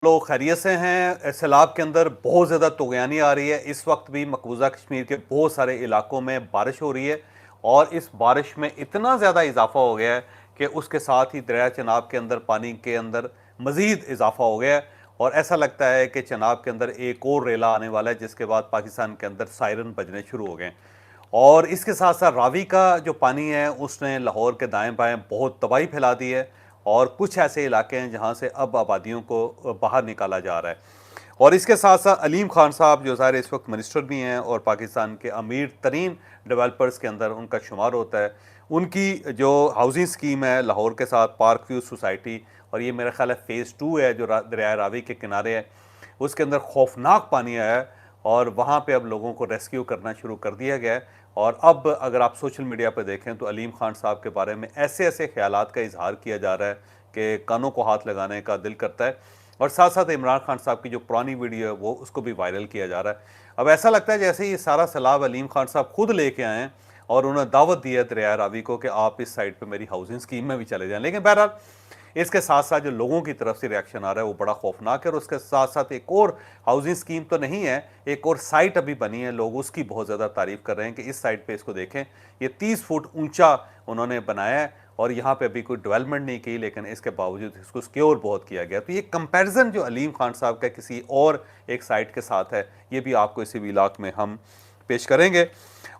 लोग खैरियत से हैं। सैलाब के अंदर बहुत ज़्यादा तुग़यानी आ रही है। इस वक्त भी मकबूजा कश्मीर के बहुत सारे इलाकों में बारिश हो रही है और इस बारिश में इतना ज़्यादा इजाफा हो गया है कि उसके साथ ही दरिया चनाब के अंदर पानी के अंदर मज़ीद इजाफा हो गया है और ऐसा लगता है कि चनाब के अंदर एक और रेला आने वाला है, जिसके बाद पाकिस्तान के अंदर सायरन बजने शुरू हो गए। और इसके साथ साथ रावी का जो पानी है उसने लाहौर के दाएं बाएं बहुत तबाही फैला दी है और कुछ ऐसे इलाके हैं जहां से अब आबादियों को बाहर निकाला जा रहा है। और इसके साथ साथ अलीम खान साहब जो ज़ाहिर इस वक्त मिनिस्टर भी हैं और पाकिस्तान के अमीर तरीन डेवलपर्स के अंदर उनका शुमार होता है, उनकी जो हाउसिंग स्कीम है लाहौर के साथ पार्क व्यू सोसाइटी, और ये मेरा ख्याल है फ़ेज़ 2 है जो दरिया रावी के किनारे है, उसके अंदर खौफनाक पानी आया है और वहाँ पे अब लोगों को रेस्क्यू करना शुरू कर दिया गया है। और अब अगर आप सोशल मीडिया पर देखें तो अलीम खान साहब के बारे में ऐसे ऐसे ख्यालात का इजहार किया जा रहा है कि कानों को हाथ लगाने का दिल करता है। और साथ साथ इमरान खान साहब की जो पुरानी वीडियो है वो उसको भी वायरल किया जा रहा है। अब ऐसा लगता है जैसे ये सारा सैलाब अलीम खान साहब खुद लेके आए हैं और उन्होंने दावत दी है दरिया रावी को कि आप इस साइड पे मेरी हाउसिंग स्कीम में भी चले जाएं। लेकिन बहरहाल इसके साथ साथ जो लोगों की तरफ से रिएक्शन आ रहा है वो बड़ा खौफनाक है। और उसके साथ साथ एक और हाउसिंग स्कीम तो नहीं है, एक और साइट अभी बनी है, लोग उसकी बहुत ज़्यादा तारीफ कर रहे हैं कि इस साइट पे इसको देखें, ये 30 फुट ऊंचा उन्होंने बनाया है और यहाँ पे अभी कोई डेवलपमेंट नहीं की, लेकिन इसके बावजूद इसको सिक्योर बहुत किया गया। तो ये कंपैरिजन जो अलीम खान साहब का किसी और एक साइट के साथ है, ये भी आपको इसी व्लॉग में हम पेश करेंगे।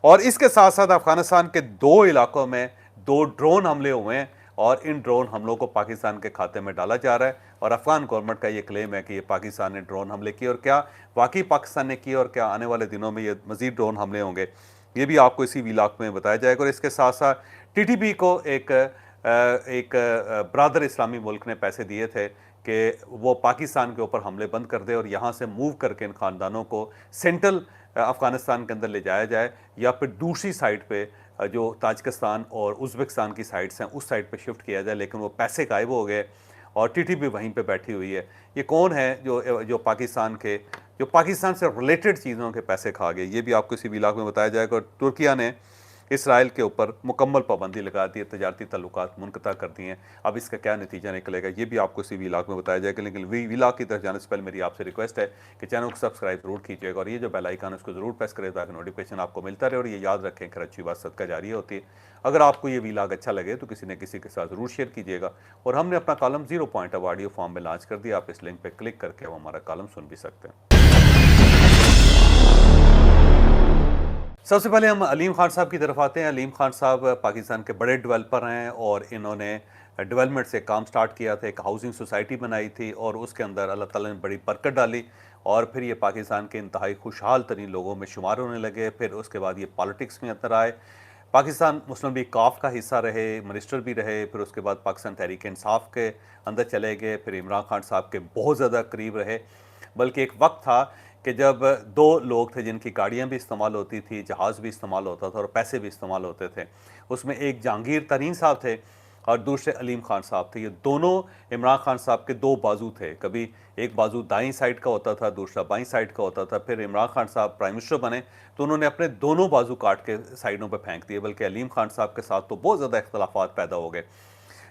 और इसके साथ साथ अफगानिस्तान के 2 इलाकों में 2 ड्रोन हमले हुए हैं और इन ड्रोन हमलों को पाकिस्तान के खाते में डाला जा रहा है। और अफगान गवर्नमेंट का ये क्लेम है कि ये पाकिस्तान ने ड्रोन हमले किए, और क्या वाकई पाकिस्तान ने किए और क्या आने वाले दिनों में ये मजीद ड्रोन हमले होंगे, ये भी आपको इसी व्लॉग में बताया जाएगा। और इसके साथ साथ टीटीपी को एक ब्रादर इस्लामी मुल्क ने पैसे दिए थे कि वो पाकिस्तान के ऊपर हमले बंद कर दे और यहाँ से मूव करके इन खानदानों को सेंट्रल अफगानिस्तान के अंदर ले जाया जाए या फिर दूसरी साइड पे जो ताजिकिस्तान और उज़्बेकिस्तान की साइड्स हैं उस साइड पे शिफ्ट किया जाए। लेकिन वो पैसे गायब हो गए और टीटीपी वहीं पे बैठी हुई है। ये कौन है जो जो पाकिस्तान से रिलेटेड चीज़ों के पैसे खा गए, ये भी आपको इसी व्लॉग में बताया जाएगा। और तुर्किया ने इसराइल के ऊपर मुकम्मल पाबंदी लगा दी है, तजारती ताल्लुकात मुनक़ता कर दिए हैं। अब इसका क्या नतीजा निकलेगा ये भी आपको इसी व्लॉग में बताया जाएगा। लेकिन व्लॉग की तरफ जाने से पहले मेरी आपसे रिक्वेस्ट है कि चैनल को सब्सक्राइब जरूर कीजिएगा और ये जो बेल आइकन है उसको जरूर प्रेस करें ताकि नोटिफिकेशन आपको मिलता रहे। और ये याद रखें कि अच्छी बात सदका जारी होती है। अगर आपको ये व्लॉग अच्छा लगे तो किसी न किसी के साथ ज़रूर शेयर कीजिएगा। और हमने अपना कॉलम 0 पॉइंट अब ऑडियो फॉर्म में लॉन्च कर दिया, आप इस लिंक पर क्लिक करके वो हमारा कॉलम सुन भी सकते हैं। सबसे पहले हम अलीम खान साहब की तरफ आते हैं। अलीम खान साहब पाकिस्तान के बड़े डेवलपर हैं और इन्होंने डेवलपमेंट से काम स्टार्ट किया था, एक हाउसिंग सोसाइटी बनाई थी और उसके अंदर अल्लाह ताला ने बड़ी बरकत डाली और फिर ये पाकिस्तान के इंतहाई खुशहाल तरीन लोगों में शुमार होने लगे। फिर उसके बाद ये पॉलिटिक्स में अंदर आए, पाकिस्तान मुस्लिम लीग काफ का हिस्सा रहे, मिनिस्टर भी रहे, फिर उसके बाद पाकिस्तान तहरीक इंसाफ के अंदर चले गए, फिर इमरान खान साहब के बहुत ज़्यादा करीब रहे। बल्कि एक वक्त था कि जब 2 लोग थे जिनकी गाड़ियाँ भी इस्तेमाल होती थी, जहाज़ भी इस्तेमाल होता था और पैसे भी इस्तेमाल होते थे। उसमें एक जहांगीर तरीन साहब थे और दूसरे अलीम खान साहब थे। ये दोनों इमरान खान साहब के 2 बाजू थे, कभी एक बाजू दाईं साइड का होता था, दूसरा बाईं साइड का होता था। फिर इमरान खान साहब प्राइम मिनिस्टर बने तो उन्होंने अपने दोनों बाजू काट के साइडों पर फेंक दिए। बल्कि अलीम खान साहब के साथ तो बहुत ज़्यादा इख्तलाफात पैदा हो गए।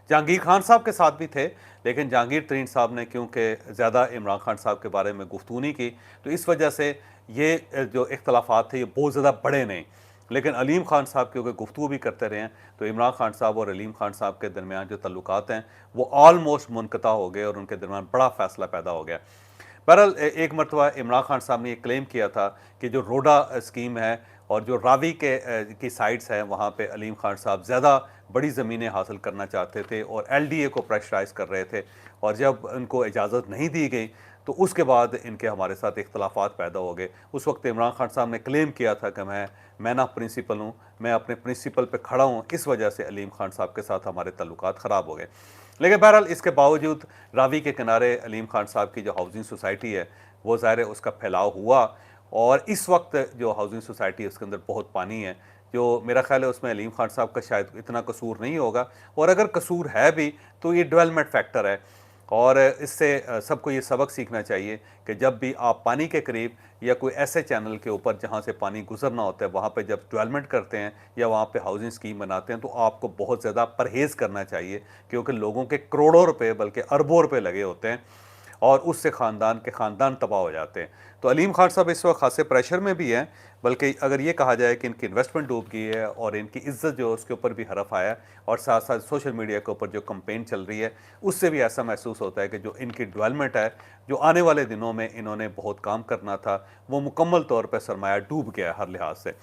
जहांगीर खान साहब के साथ भी थे, लेकिन जहांगीर तरीन साहब ने क्योंकि ज़्यादा इमरान खान साहब के बारे में गुफ्तगू नहीं की, तो इस वजह से ये जो इख्तलाफात थे ये बहुत ज़्यादा बड़े नहीं। लेकिन अलीम खान साहब क्योंकि गुफ्तगू भी करते रहे हैं, तो इमरान खान साहब और अलीम खान साहब के दरमियान जो तल्लुकात हैं वो ऑलमोस्ट मुनक़ता हो गए और उनके दरमियान बड़ा फ़ैसला पैदा हो गया। बहरहाल एक मरतबा इमरान खान साहब ने ये क्लेम किया था कि जो रोडा स्कीम है और जो रावी की साइड्स हैं वहाँ पे अलीम खान साहब ज़्यादा बड़ी ज़मीनें हासिल करना चाहते थे और एलडीए को प्रेशराइज़ कर रहे थे। और जब उनको इजाज़त नहीं दी गई तो उसके बाद इनके हमारे साथ इख्तलाफात पैदा हो गए। उस वक्त इमरान खान साहब ने क्लेम किया था कि मैं ना प्रिंसिपल हूँ, मैं अपने प्रिंसिपल पे खड़ा हूँ, इस वजह से अलीम खान साहब के साथ हमारे तल्लुकात ख़राब हो गए। लेकिन बहरहाल इसके बावजूद रावी के किनारे अलीम खान साहब की जो हाउसिंग सोसाइटी है वो ज़ाहिर है उसका फैलाव हुआ और इस वक्त जो हाउसिंग सोसाइटी है उसके अंदर बहुत पानी है, जो मेरा ख्याल है उसमें अलीम खान साहब का शायद इतना कसूर नहीं होगा। और अगर कसूर है भी तो ये डेवलपमेंट फैक्टर है और इससे सबको ये सबक सीखना चाहिए कि जब भी आप पानी के करीब या कोई ऐसे चैनल के ऊपर जहाँ से पानी गुजरना होता है वहाँ पे जब डेवलपमेंट करते हैं या वहाँ पे हाउसिंग स्कीम बनाते हैं तो आपको बहुत ज़्यादा परहेज़ करना चाहिए, क्योंकि लोगों के करोड़ों रुपए बल्कि अरबों रुपए लगे होते हैं और उससे ख़ानदान के ख़ानदान तबाह हो जाते हैं। तो अलीम खान साहब इस वक्त खासे प्रेशर में भी हैं, बल्कि अगर ये कहा जाए कि इनकी इन्वेस्टमेंट डूब गई है और इनकी इज्जत जो है उसके ऊपर भी हरफ आया है, और साथ साथ सोशल मीडिया के ऊपर जो कंपेन चल रही है उससे भी ऐसा महसूस होता है कि जो इनकी डेवलपमेंट है, जो आने वाले दिनों में इन्होंने बहुत काम करना था, वो मुकम्मल तौर पर सरमाया डूब गया हर लिहाज से।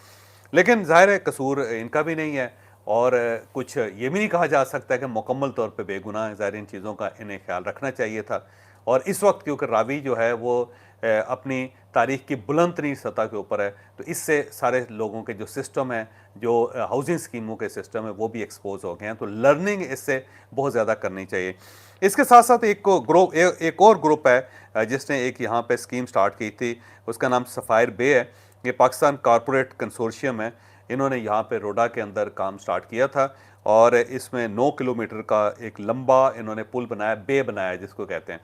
लेकिन ज़ाहिर है कसूर इनका भी नहीं है, और कुछ ये भी नहीं कहा जा सकता कि मुकम्मल तौर पे बेगुनाह है। ज़ाहिर इन चीज़ों का इन्हें ख्याल रखना चाहिए था। और इस वक्त क्योंकि रावी जो है वो अपनी तारीख की बुलंद तरीन सतह के ऊपर है, तो इससे सारे लोगों के जो सिस्टम है, जो हाउसिंग स्कीमों के सिस्टम है, वो भी एक्सपोज हो गए हैं। तो लर्निंग इससे बहुत ज़्यादा करनी चाहिए। इसके साथ साथ एक और ग्रुप है जिसने एक यहाँ पे स्कीम स्टार्ट की थी, उसका नाम सफ़ायर बे है। ये पाकिस्तान कॉरपोरेट कंसोर्शियम है। इन्होंने यहाँ पे रोडा के अंदर काम स्टार्ट किया था, और इसमें 9 किलोमीटर का एक लंबा इन्होंने पुल बनाया, बे बनाया जिसको कहते हैं।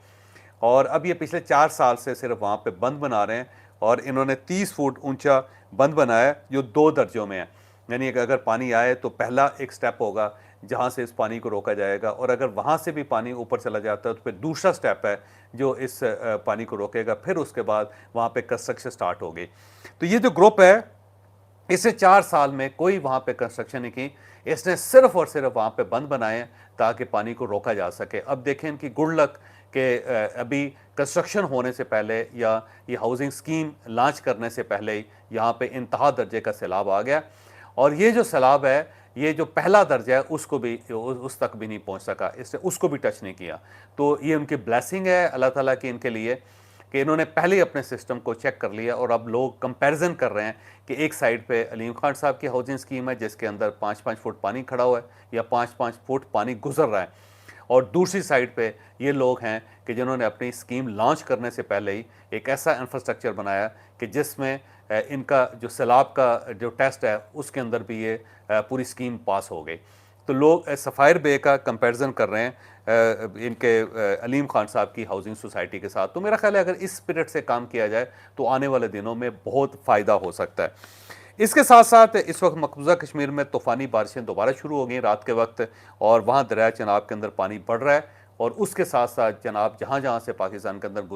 और अब ये पिछले 4 साल से सिर्फ वहाँ पे बंद बना रहे हैं, और इन्होंने 30 फुट ऊंचा बंद बनाया है जो 2 दर्जों में है। यानी कि अगर पानी आए तो पहला एक स्टेप होगा जहाँ से इस पानी को रोका जाएगा, और अगर वहाँ से भी पानी ऊपर चला जाता है तो फिर दूसरा स्टेप है जो इस पानी को रोकेगा। फिर उसके बाद वहाँ पे कंस्ट्रक्शन स्टार्ट होगी। तो ये जो ग्रुप है, इसने 4 साल में कोई वहाँ पे कंस्ट्रक्शन नहीं की, इसने सिर्फ और सिर्फ वहाँ पे बंद बनाए ताकि पानी को रोका जा सके। अब देखें इनकी गुड लक कि अभी कंस्ट्रक्शन होने से पहले या ये हाउसिंग स्कीम लॉन्च करने से पहले ही यहाँ पे इंतहा दर्जे का सैलाब आ गया, और ये जो सैलाब है, ये जो पहला दर्जा है उसको भी उस तक भी नहीं पहुँच सका, इसने उसको भी टच नहीं किया। तो ये उनकी ब्लेसिंग है अल्लाह ताला की इनके लिए कि इन्होंने पहले ही अपने सिस्टम को चेक कर लिया, और अब लोग कंपैरिजन कर रहे हैं कि एक साइड पे अलीम खान साहब की हाउसिंग स्कीम है जिसके अंदर 5-5 फुट पानी खड़ा हुआ है या 5-5 फुट पानी गुजर रहा है, और दूसरी साइड पे ये लोग हैं कि जिन्होंने अपनी स्कीम लॉन्च करने से पहले ही एक ऐसा इंफ्रास्ट्रक्चर बनाया कि जिसमें इनका जो सैलाब का जो टेस्ट है उसके अंदर भी ये पूरी स्कीम पास हो गई। तो लोग सफ़ायर बे का कंपैरिजन कर रहे हैं इनके अलीम खान साहब की हाउसिंग सोसाइटी के साथ। तो मेरा ख्याल है अगर इस स्पिरिट से काम किया जाए तो आने वाले दिनों में बहुत फ़ायदा हो सकता है। इसके साथ साथ इस वक्त मकबूजा कश्मीर में तूफ़ानी बारिशें दोबारा शुरू हो गई रात के वक्त, और वहाँ दरिया चनाब के अंदर पानी बढ़ रहा है, और उसके साथ साथ चनाब जहाँ जहाँ से पाकिस्तान के अंदर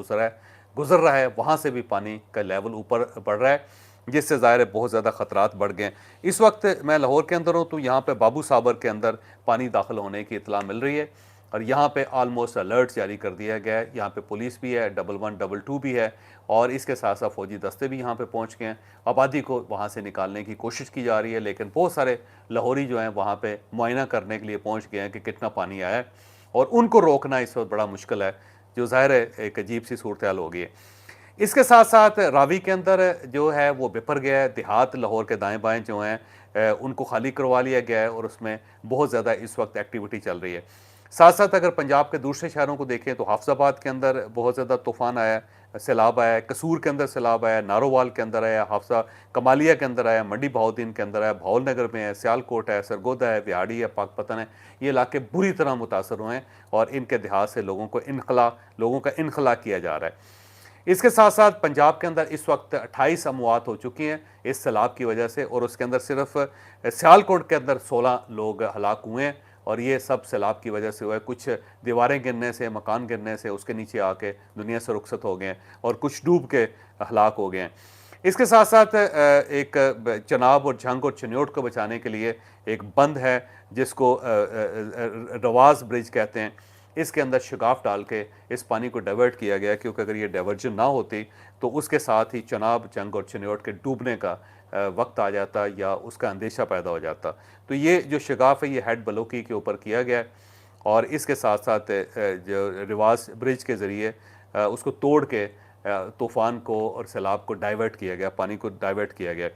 गुजर रहा है वहाँ से भी पानी का लेवल ऊपर बढ़ रहा है, जिससे ज़ाहिर है बहुत ज़्यादा ख़तरात बढ़ गए। इस वक्त मैं लाहौर के अंदर हूँ, तो यहाँ पे बाबू साबर के अंदर पानी दाखिल होने की इतला मिल रही है, और यहाँ पे ऑलमोस्ट अलर्ट जारी कर दिया गया है। यहाँ पे पुलिस भी है, 1112 भी है, और इसके साथ साथ फौजी दस्ते भी यहाँ पे पहुँच गए हैं। आबादी को वहाँ से निकालने की कोशिश की जा रही है, लेकिन बहुत सारे लाहौरी जो हैं वहाँ पे मुआयना करने के लिए पहुँच गए हैं कि कितना पानी आया है, और उनको रोकना इस वक्त बड़ा मुश्किल है, जो ज़ाहिर है एक अजीब सी सूरत हाल हो गई है। इसके साथ साथ रावी के अंदर जो है वो बिफर गया है। देहात लाहौर के दाएं बाएं जो हैं उनको खाली करवा लिया गया है, और उसमें बहुत ज़्यादा इस वक्त एक्टिविटी चल रही है। साथ साथ अगर पंजाब के दूसरे शहरों को देखें तो हाफजाबाद के अंदर बहुत ज़्यादा तूफ़ान आया, सैलाब आया, कसूर के अंदर सैलाब आया, नारोवाल के अंदर आया, हाफसा कमालिया के अंदर आया, मंडी बहाउद्दीन के अंदर आया, भावल नगर में है, सियालकोट है, सरगोदा है, बिहाड़ी है, पाकपतन है। ये इलाके बुरी तरह मुतासर हुए हैं, और इनके देहात से लोगों का इनखला किया जा रहा है। इसके साथ साथ पंजाब के अंदर इस वक्त 28 अमवात हो चुकी हैं इस सैलाब की वजह से, और उसके अंदर सिर्फ सियालकोट के अंदर 16 लोग हलाक हुए हैं, और ये सब सैलाब की वजह से हुआ है। कुछ दीवारें गिरने से, मकान गिरने से उसके नीचे आके दुनिया से रुखसत हो गए हैं, और कुछ डूब के हलाक हो गए हैं। इसके साथ साथ एक चनाब और झंग और चन्योट को बचाने के लिए एक बंद है जिसको रवाज ब्रिज कहते हैं। इसके अंदर शगाफ डाल के इस पानी को डाइवर्ट किया गया, क्योंकि अगर ये डाइवर्जन ना होती तो उसके साथ ही चनाब, जंग और चन्योट के डूबने का वक्त आ जाता या उसका अंदेशा पैदा हो जाता। तो ये जो शगाफ है ये हेड बलोकी के ऊपर किया गया है, और इसके साथ साथ जो रिवाज ब्रिज के ज़रिए उसको तोड़ के तूफ़ान को और सैलाब को डाइवर्ट किया गया, पानी को डाइवर्ट किया गया।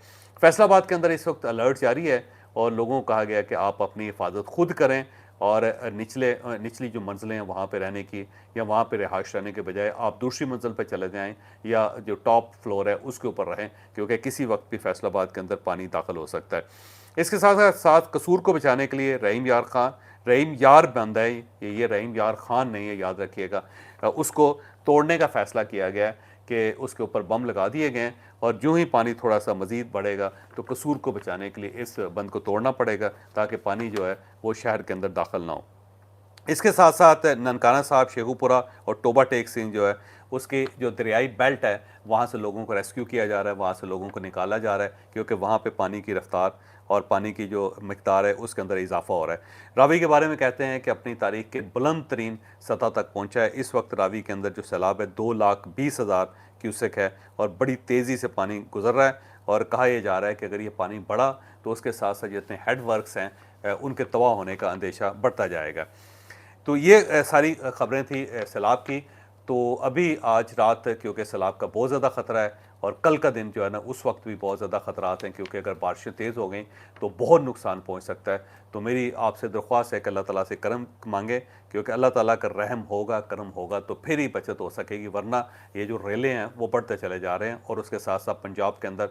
फैसलाबाद के अंदर इस वक्त अलर्ट जारी है, और लोगों को कहा गया कि आप अपनी हिफाजत खुद करें, और निचली जो मंजिलें हैं वहाँ पे रहने की या वहाँ पे रिहाइश रहने के बजाय आप दूसरी मंजिल पे चले जाएं, या जो टॉप फ्लोर है उसके ऊपर रहें, क्योंकि किसी वक्त भी फैसलाबाद के अंदर पानी दाखिल हो सकता है। इसके साथ साथ कसूर को बचाने के लिए रहीम यार बंद है, ये रहीम यार खान नहीं है, याद रखिएगा। उसको तोड़ने का फ़ैसला किया गया है कि उसके ऊपर बम लगा दिए गए हैं, और जो ही पानी थोड़ा सा मज़ीद बढ़ेगा तो कसूर को बचाने के लिए इस बंद को तोड़ना पड़ेगा, ताकि पानी जो है वो शहर के अंदर दाखिल ना हो। इसके साथ साथ ननकाना साहब, शेखुपुरा और टोबा टेक सिंह जो है, उसकी जो दरियाई बेल्ट है, वहाँ से लोगों को रेस्क्यू किया जा रहा है, वहाँ से लोगों को निकाला जा रहा है, क्योंकि वहाँ पे पानी की रफ्तार और पानी की जो मिकदार है उसके अंदर इजाफा हो रहा है। रावी के बारे में कहते हैं कि अपनी तारीख के बुलंद तरीन सतह तक पहुँचा है। इस वक्त रावी के अंदर जो सैलाब है 2,20,000 क्यूसेक है और बड़ी तेज़ी से पानी गुजर रहा है। और कहा यह जा रहा है कि अगर ये पानी बढ़ा तो उसके साथ साथ जितने हेड वर्क्स हैं उनके तबाह होने का अंदेशा बढ़ता जाएगा। तो ये सारी खबरें थी सैलाब की। तो अभी आज रात क्योंकि सैलाब का बहुत ज़्यादा ख़तरा है और कल का दिन जो है ना उस वक्त भी बहुत ज़्यादा ख़तरात हैं, क्योंकि अगर बारिशें तेज़ हो गई तो बहुत नुकसान पहुंच सकता है। तो मेरी आपसे दरख्वास्त है कि अल्लाह ताला से करम मांगे, क्योंकि अल्लाह ताला का रहम होगा, करम होगा तो फिर ही बचत हो सकेगी, वरना ये जो रेले हैं वो बढ़ते चले जा रहे हैं और उसके साथ साथ पंजाब के अंदर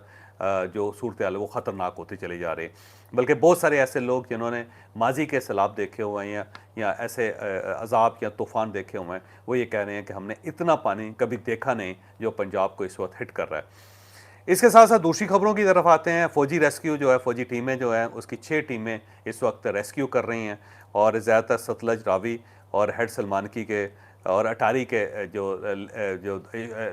जो सूरत हाल है वो ख़तरनाक होती चली जा रही है। बल्कि बहुत सारे ऐसे लोग जिन्होंने माजी के सैलाब देखे हुए हैं या ऐसे अजाब या तूफ़ान देखे हुए हैं, वो ये कह रहे हैं कि हमने इतना पानी कभी देखा नहीं जो पंजाब को इस वक्त हिट कर रहा है। इसके साथ साथ दूसरी खबरों की तरफ आते हैं। फ़ौजी रेस्क्यू जो है, फ़ौजी टीमें जो हैं उसकी 6 टीमें इस वक्त रेस्क्यू कर रही हैं और ज़्यादातर सतलज, रावी और हेड सलमानकी के और अटारी के जो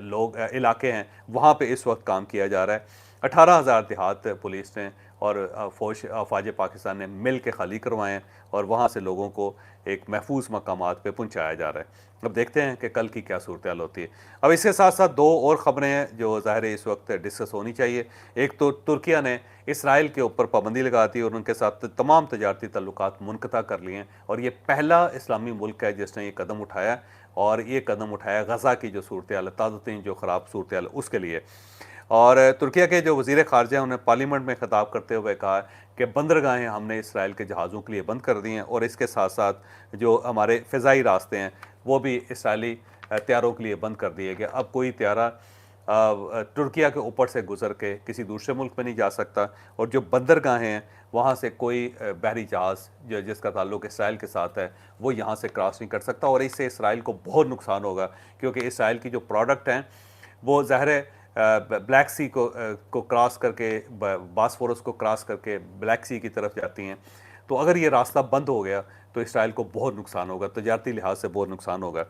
लोग इलाके हैं वहाँ पे इस वक्त काम किया जा रहा है। 18,000 देहात पुलिस ने और फ़ौज पाकिस्तान ने मिल के खाली करवाए हैं और वहाँ से लोगों को एक महफूज मकामात पे पहुँचाया जा रहा है। अब देखते हैं कि कल की क्या सूरत हाल होती है। अब इसके साथ साथ 2 और ख़बरें हैं जो ज़ाहिर है इस वक्त डिस्कस होनी चाहिए। एक तो तुर्किया ने इसराइल के ऊपर पाबंदी लगा दी और उनके साथ तमाम तजारती ताल्लुकात मुनक़ता कर लिए हैं और ये पहला इस्लामी मुल्क है जिसने ये कदम उठाया और ये कदम उठाया गज़ा की जो सूरत हाल है, ताज़ा जो ख़राब सूरत हाल है उसके लिए। और तुर्किया के जो वज़ीर ख़ारजा हैं उन्होंने पार्लियामेंट में ख़िताब करते हुए कहा कि बंदरगाहें हमने इसराइल के जहाज़ों के लिए बंद कर दी हैं और इसके साथ साथ जो हमारे फ़िज़ाई रास्ते हैं वो भी इसराइली तैयारों के लिए बंद कर दिए गए। अब कोई त्यारा तुर्किया के ऊपर से गुजर के किसी दूसरे मुल्क में नहीं जा सकता और जो बंदरगाहें हैं वहाँ से कोई बहरी जहाज़ जो जिसका ताल्लुक इसराइल के साथ है वो यहाँ से क्रॉस नहीं कर सकता और इससे इसराइल को बहुत नुकसान होगा, क्योंकि इसराइल की जो प्रोडक्ट हैं वो ज़ाहिर है ब्लैक सी को क्रॉस करके बॉस्फोरस को क्रॉस करके ब्लैक सी की तरफ जाती हैं। तो अगर ये रास्ता बंद हो गया तो इसराइल को बहुत नुकसान होगा, तजारती लिहाज से बहुत नुकसान होगा।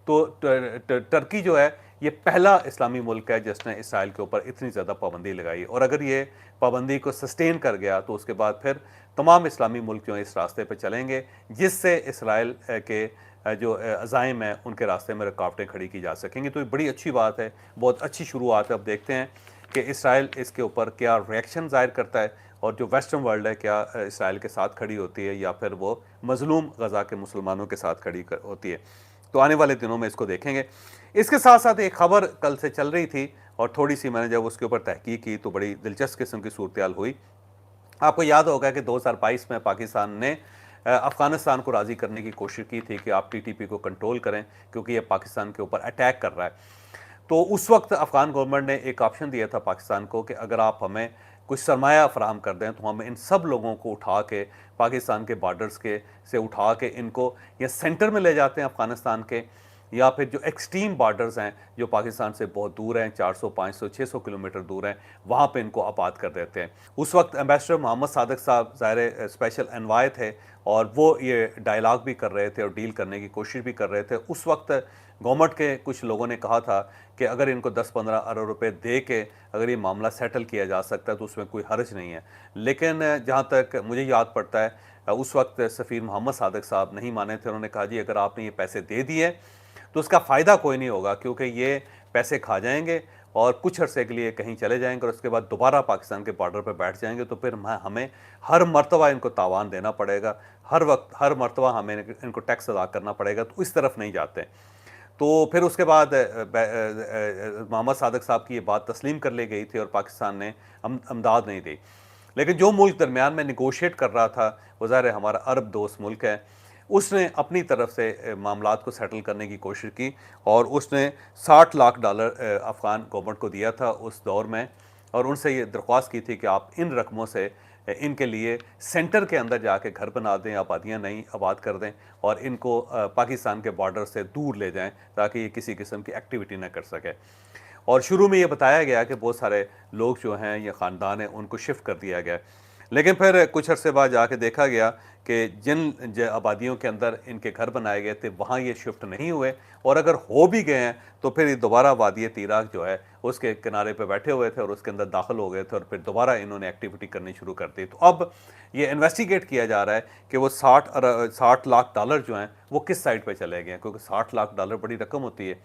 तो टर्की जो है ये पहला इस्लामी मुल्क है जिसने इसराइल के ऊपर इतनी ज़्यादा पाबंदी लगाई और अगर ये पाबंदी को सस्टेन कर गया तो उसके बाद फिर तमाम इस्लामी मुल्क जो है इस रास्ते पर चलेंगे, जिससे इसराइल के जो अज़ाइम है उनके रास्ते में रुकावटें खड़ी की जा सकेंगी। तो ये बड़ी अच्छी बात है, बहुत अच्छी शुरुआत है। अब देखते हैं कि इसराइल इसके ऊपर क्या रिएक्शन ज़ाहिर करता है और जो वेस्टर्न वर्ल्ड है क्या इसराइल के साथ खड़ी होती है या फिर वो मज़लूम गज़ा के मुसलमानों के साथ खड़ी होती है। तो आने वाले दिनों में इसको देखेंगे। इसके साथ साथ एक खबर कल से चल रही थी और थोड़ी सी मैंने जब उसके ऊपर तहकीक की तो बड़ी दिलचस्प किस्म की सूरत हाल हुई। आपको याद होगा कि 2022 में पाकिस्तान ने अफ़गानिस्तान को राज़ी करने की कोशिश की थी कि आप टीटीपी को कंट्रोल करें क्योंकि ये पाकिस्तान के ऊपर अटैक कर रहा है। तो उस वक्त अफ़गान गवर्नमेंट ने एक ऑप्शन दिया था पाकिस्तान को कि अगर आप हमें कुछ सरमाया फराहम कर दें तो हम इन सब लोगों को उठा के पाकिस्तान के बॉर्डर्स के से उठा के इनको या सेंटर में ले जाते हैं अफ़गानिस्तान के, या फिर जो एक्सट्रीम बॉर्डर्स हैं जो पाकिस्तान से बहुत दूर हैं, 400, 500, 600 किलोमीटर दूर हैं, वहाँ पे इनको आबाद कर देते हैं। उस वक्त एम्बेसडर मोहम्मद सादिक साहब ज़ाहिर स्पेशल एनवाय थे और वो ये डायलॉग भी कर रहे थे और डील करने की कोशिश भी कर रहे थे। उस वक्त गवर्नमेंट के कुछ लोगों ने कहा था कि अगर इनको 10-15 अरब रुपए दे के अगर ये मामला सेटल किया जा सकता है तो उसमें कोई हर्ज नहीं है। लेकिन जहाँ तक मुझे याद पड़ता है उस वक्त सफ़ीर मोहम्मद सादिक साहब नहीं माने थे। उन्होंने कहा जी अगर आपने ये पैसे दे दिए तो उसका फ़ायदा कोई नहीं होगा, क्योंकि ये पैसे खा जाएंगे और कुछ अरसे के लिए कहीं चले जाएंगे और उसके बाद दोबारा पाकिस्तान के बॉर्डर पर बैठ जाएंगे, तो फिर हमें हर मरतबा इनको तावान देना पड़ेगा, हर वक्त हर मरतबा हमें इनको टैक्स अदा करना पड़ेगा। तो इस तरफ नहीं जाते। तो फिर उसके बाद मोहम्मद सादिक साहब की ये बात तस्लीम कर ली गई थी और पाकिस्तान ने अमदाद नहीं दी। लेकिन जो मुल्क दरमियान में निगोशिएट कर रहा था वो ज़ाहिर है हमारा अरब दोस्त मुल्क है, उसने अपनी तरफ से मामलात को सेटल करने की कोशिश की और उसने $60 लाख अफ़गान गवर्नमेंट को दिया था उस दौर में और उनसे ये दरख्वास्त की थी कि आप इन रकमों से इनके लिए सेंटर के अंदर जाके घर बना दें, आबादियाँ नई आबाद कर दें और इनको पाकिस्तान के बॉर्डर से दूर ले जाएं ताकि ये किसी किस्म की एक्टिविटी ना कर सके। और शुरू में ये बताया गया कि बहुत सारे लोग जो हैं या ख़ानदान हैं उनको शिफ्ट कर दिया गया। लेकिन फिर कुछ अरसे बाद जाके देखा गया कि जिन आबादियों के अंदर इनके घर बनाए गए थे वहाँ ये शिफ्ट नहीं हुए, और अगर हो भी गए हैं तो फिर ये दोबारा वादी तीराक जो है उसके किनारे पे बैठे हुए थे और उसके अंदर दाखिल हो गए थे और फिर दोबारा इन्होंने एक्टिविटी करनी शुरू कर दी। तो अब ये इन्वेस्टिगेट किया जा रहा है कि वो 60 लाख डॉलर जो हैं वो किस साइड पे चले गए हैं, क्योंकि 60 लाख डॉलर बड़ी रकम होती है,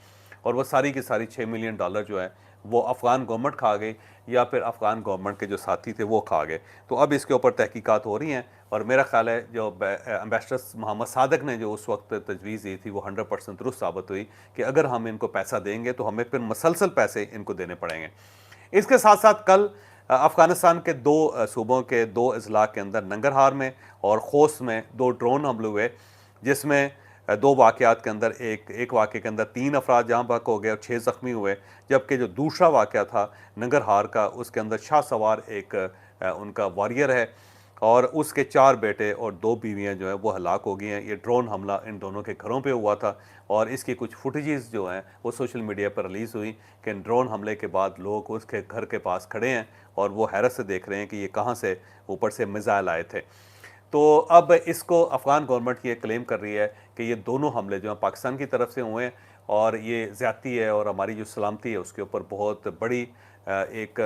और वो सारी की सारी 6 मिलियन डॉलर जो है वो अफ़गान गवर्नमेंट खा गई या फिर अफ़गान गवर्नमेंट के जो साथी थे वो खा गए। तो अब इसके ऊपर तहकीकात हो रही हैं, और मेरा ख्याल है जो एम्बेसडर मोहम्मद सादिक ने जो उस वक्त तजवीज़ दी थी वो 100% दुरुस्त साबित हुई कि अगर हम इनको पैसा देंगे तो हमें फिर मसलसल पैसे इनको देने पड़ेंगे। इसके साथ साथ कल अफ़गानिस्तान के 2 सूबों के 2 अजला के अंदर नंगरहार में और खोस में 2 ड्रोन हमले हुए, जिसमें 2 वाक़यात के अंदर एक वाक़े के अंदर 3 अफराद जहाँ बहक हो गए और 6 ज़ख्मी हुए, जबकि जो दूसरा वाक़या था नंगरहार का उसके अंदर शाह सवार एक उनका वॉरियर है और उसके 4 बेटे और 2 बीवियाँ जो हैं वो हलाक हो गई हैं। ये ड्रोन हमला इन दोनों के घरों पे हुआ था, और इसकी कुछ फुटेजेस जो हैं वो सोशल मीडिया पर रिलीज़ हुई कि ड्रोन हमले के बाद लोग उसके घर के पास खड़े हैं और वो हैरत से देख रहे हैं कि ये कहाँ से ऊपर से मिज़ाइल आए थे। तो अब इसको अफ़गान गवर्नमेंट ये क्लेम कर रही है कि ये दोनों हमले जो हैं पाकिस्तान की तरफ से हुए हैं, और ये ज़्यादती है और हमारी जो सलामती है उसके ऊपर बहुत बड़ी एक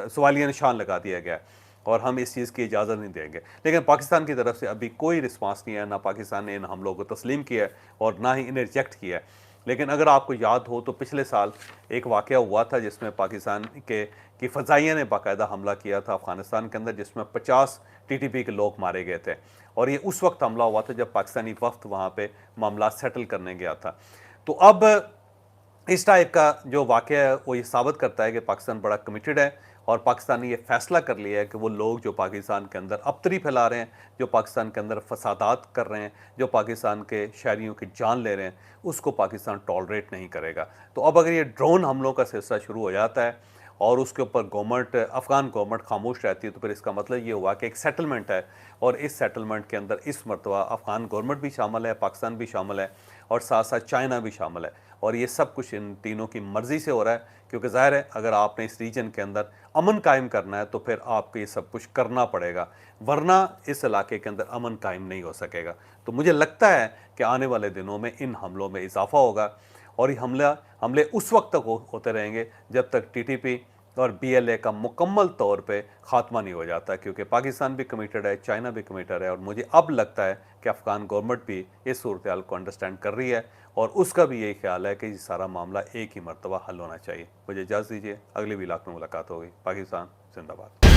सवालिया निशान लगा दिया गया है, और हम इस चीज़ की इजाज़त नहीं देंगे। लेकिन पाकिस्तान की तरफ से अभी कोई रिस्पांस नहीं है, ना पाकिस्तान ने इन हमलों को तस्लीम किया है और ना ही इन्हें रिजेक्ट किया है। लेकिन अगर आपको याद हो तो पिछले साल एक वाक़या हुआ था जिसमें पाकिस्तान की फ़ज़ाइया ने बाकायदा हमला किया था अफ़गानिस्तान के अंदर, जिसमें 50 टीटीपी के लोग मारे गए थे, और ये उस वक्त हमला हुआ था जब पाकिस्तानी वफ़द वहाँ पे मामला सेटल करने गया था। तो अब इस टाइप का जो वाक़या है वो ये साबित करता है कि पाकिस्तान बड़ा कमिटेड है, और पाकिस्तान ने ये फ़ैसला कर लिया है कि वो लोग जो पाकिस्तान के अंदर अबतरी फैला रहे हैं, जो पाकिस्तान के अंदर फसादात कर रहे हैं, जो पाकिस्तान के शहरियों की जान ले रहे हैं, उसको पाकिस्तान टॉलरेट नहीं करेगा। तो अब अगर ये ड्रोन हमलों का सिलसिला शुरू हो जाता है और उसके ऊपर गवर्नमेंट अफ़गान गवर्नमेंट खामोश रहती है, तो फिर इसका मतलब ये हुआ कि एक सेटलमेंट है, और इस सेटलमेंट के अंदर इस मरतबा अफ़गान गवर्नमेंट भी शामिल है, पाकिस्तान भी शामिल है, और साथ साथ चाइना भी शामिल है, और ये सब कुछ इन तीनों की मर्ज़ी से हो रहा है, क्योंकि ज़ाहिर है अगर आपने इस रीजन के अंदर अमन कायम करना है तो फिर आपको ये सब कुछ करना पड़ेगा, वरना इस इलाके के अंदर अमन कायम नहीं हो सकेगा। तो मुझे लगता है कि आने वाले दिनों में इन हमलों में इजाफा होगा, और ये हमले उस वक्त तक होते रहेंगे जब तक टीटीपी और बीएलए का मुकम्मल तौर पे ख़ात्मा नहीं हो जाता, क्योंकि पाकिस्तान भी कमिटेड है, चाइना भी कमिटेड है, और मुझे अब लगता है कि अफ़गान गवर्नमेंट भी इस सूरत हाल को अंडरस्टैंड कर रही है, और उसका भी यही ख्याल है कि ये सारा मामला एक ही मरतबा हल होना चाहिए। मुझे इजाज़त दीजिए, अगले व्लॉग में मुलाकात होगी। पाकिस्तान जिंदाबाद।